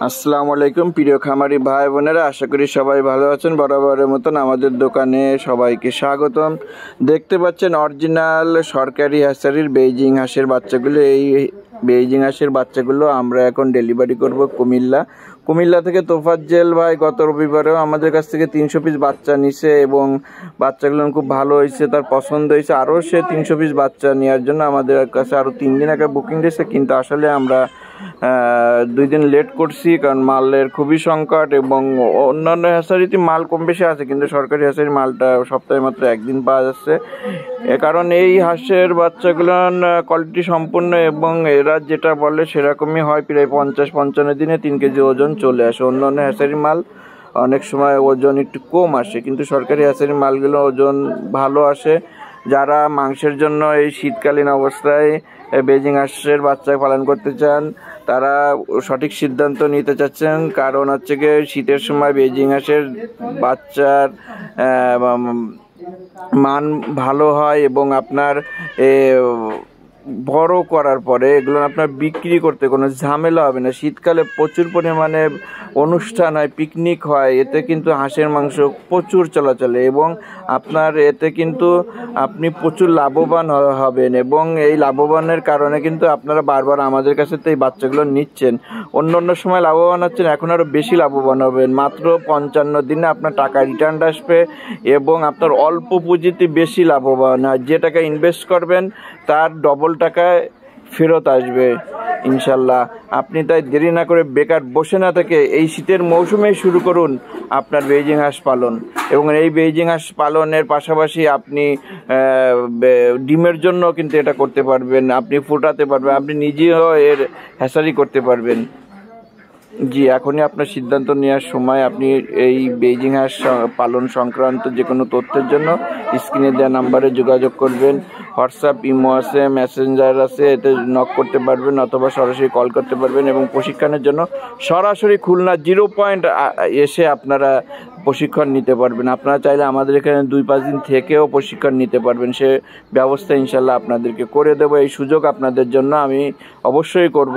আসসালামু আলাইকুম প্রিয় খামারি ভাই বোনেরা, আশা করি সবাই ভালো আছেন। বরাবরের মতন আমাদের দোকানে সবাইকে স্বাগতম। দেখতে পাচ্ছেন অরিজিনাল সরকারি হ্যাচারির বেইজিং হাঁসের বাচ্চাগুলো। এই বেইজিং হাঁসের বাচ্চাগুলো আমরা এখন ডেলিভারি করব কুমিল্লা থেকে। তোফাজ্জেল ভাই গত রবিবারেও আমাদের কাছ থেকে 300 পিস বাচ্চা নিছে এবং বাচ্চাগুলো খুব ভালো হয়েছে, তার পছন্দ হয়েছে। আরও সে 300 পিস বাচ্চা নেওয়ার জন্য আমাদের কাছে আরও 3 দিন আগে বুকিং দিয়েছে, কিন্তু আসলে আমরা 2 দিন লেট করছি, কারণ মালের খুবই সংকট এবং অন্যান্য হ্যাচারিতে মাল কম বেশি আছে, কিন্তু সরকারি হ্যাচারির মালটা সপ্তাহে মাত্র একদিন পাওয়া যাচ্ছে। কারণ এই হাঁসের বাচ্চাগুলো কোয়ালিটি সম্পূর্ণ এবং এরা যেটা বলে সেরকমই হয়। প্রায় 50-55 দিনে 3 কেজি ওজন চলে আসে। অন্যান্য হ্যাচারির মাল অনেক সময় ওজন একটু কম আসে, কিন্তু সরকারি হ্যাচারির মালগুলো ওজন ভালো আসে। যারা মাংসের জন্য এই শীতকালীন অবস্থায় বেইজিং হাঁসের বাচ্চা পালন করতে চান, তারা সঠিক সিদ্ধান্ত নিতে চাচ্ছেন। কারণ হচ্ছে গিয়ে শীতের সময় বেইজিং হাঁসের বাচ্চার মান ভালো হয় এবং আপনার বড় করার পরে এগুলো আপনার বিক্রি করতে কোনো ঝামেলা হবে না। শীতকালে প্রচুর পরিমাণে অনুষ্ঠান হয়, পিকনিক হয়, এতে কিন্তু হাঁসের মাংস প্রচুর চলাচলে এবং আপনার এতে কিন্তু আপনি প্রচুর লাভবান হবেন এবং এই লাভবানের কারণে কিন্তু আপনারা বারবার আমাদের কাছে তো এই বাচ্চাগুলো নিচ্ছেন। অন্য সময় লাভবান হচ্ছেন, এখন আরও বেশি লাভবান হবেন। মাত্র 55 দিনে আপনার টাকা রিটার্ন আসবে এবং আপনার অল্প পুঁজিতে বেশি লাভবান হয়। যে টাকা ইনভেস্ট করবেন তার ডবল টাকায় ফেরত আসবে ইনশাল্লাহ। আপনি তাই দেরি না করে বেকার বসে না থেকে এই শীতের মৌসুমেই শুরু করুন আপনার বেইজিং হাঁস পালন। এবং এই বেইজিং হাঁস পালনের পাশাপাশি আপনি ডিমের জন্য কিন্তু এটা করতে পারবেন, আপনি ফুটাতে পারবেন, আপনি নিজেও এর হ্যাচারি করতে পারবেন। জি, এখনই আপনার সিদ্ধান্ত নেওয়ার সময়। আপনি এই বেইজিং হাঁস পালন সংক্রান্ত যে কোনো তথ্যের জন্য স্ক্রিনে দেওয়া নাম্বারে যোগাযোগ করবেন। হোয়াটসঅ্যাপ, ইমো আছে, মেসেঞ্জার আছে, এতে নক করতে পারবেন অথবা সরাসরি কল করতে পারবেন। এবং প্রশিক্ষণের জন্য সরাসরি খুলনা 0 পয়েন্ট এসে আপনারা প্রশিক্ষণ নিতে পারবেন। আপনারা চাইলে আমাদের এখানে 2-5 দিন থেকেও প্রশিক্ষণ নিতে পারবেন। সে ব্যবস্থা ইনশাল্লাহ আপনাদেরকে করে দেবো। এই সুযোগ আপনাদের জন্য আমি অবশ্যই করব।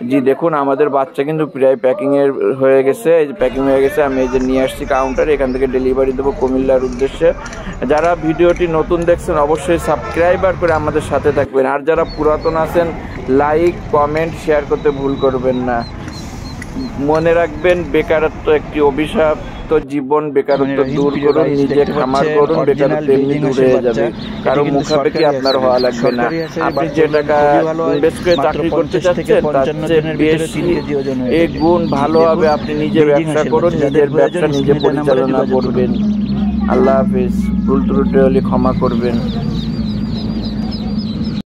জি দেখুন, আমাদের বাচ্চা কিন্তু প্রায় প্যাকিংয়ের হয়ে গেছে। এই যে প্যাকিং হয়ে গেছে, আমি এই যে নিয়ে আসছি কাউন্টারে, এখান থেকে ডেলিভারি দেবো কুমিল্লার উদ্দেশ্যে। যারা ভিডিওটি নতুন দেখছেন অবশ্যই সাবস্ক্রাইবার করে আমাদের সাথে থাকবেন, আর যারা পুরাতন আছেন লাইক, কমেন্ট, শেয়ার করতে ভুল করবেন না। মনে রাখবেন, বেকারত্ব একটি অভিশাপ। জীবন বেকারত্ব দূর করুন, নিজে খামার করুন, বেকারত্ব এমনি দূর হয়ে যাবে। কারো মুখাপেক্ষি আপনার হওয়া লাগবে না। আপনি যে টাকা ইনভেস্ট করে চাকরি করতে চাচ্ছেন তার চেয়ে বেশি এই গুণ ভালো হবে। আপনি নিজে ব্যবসা করুন, নিজের ব্যবসা নিজে পরিচালনা করবেন। আল্লাহ হাফিজ। ভুল ত্রুটি হলে ক্ষমা করবেন।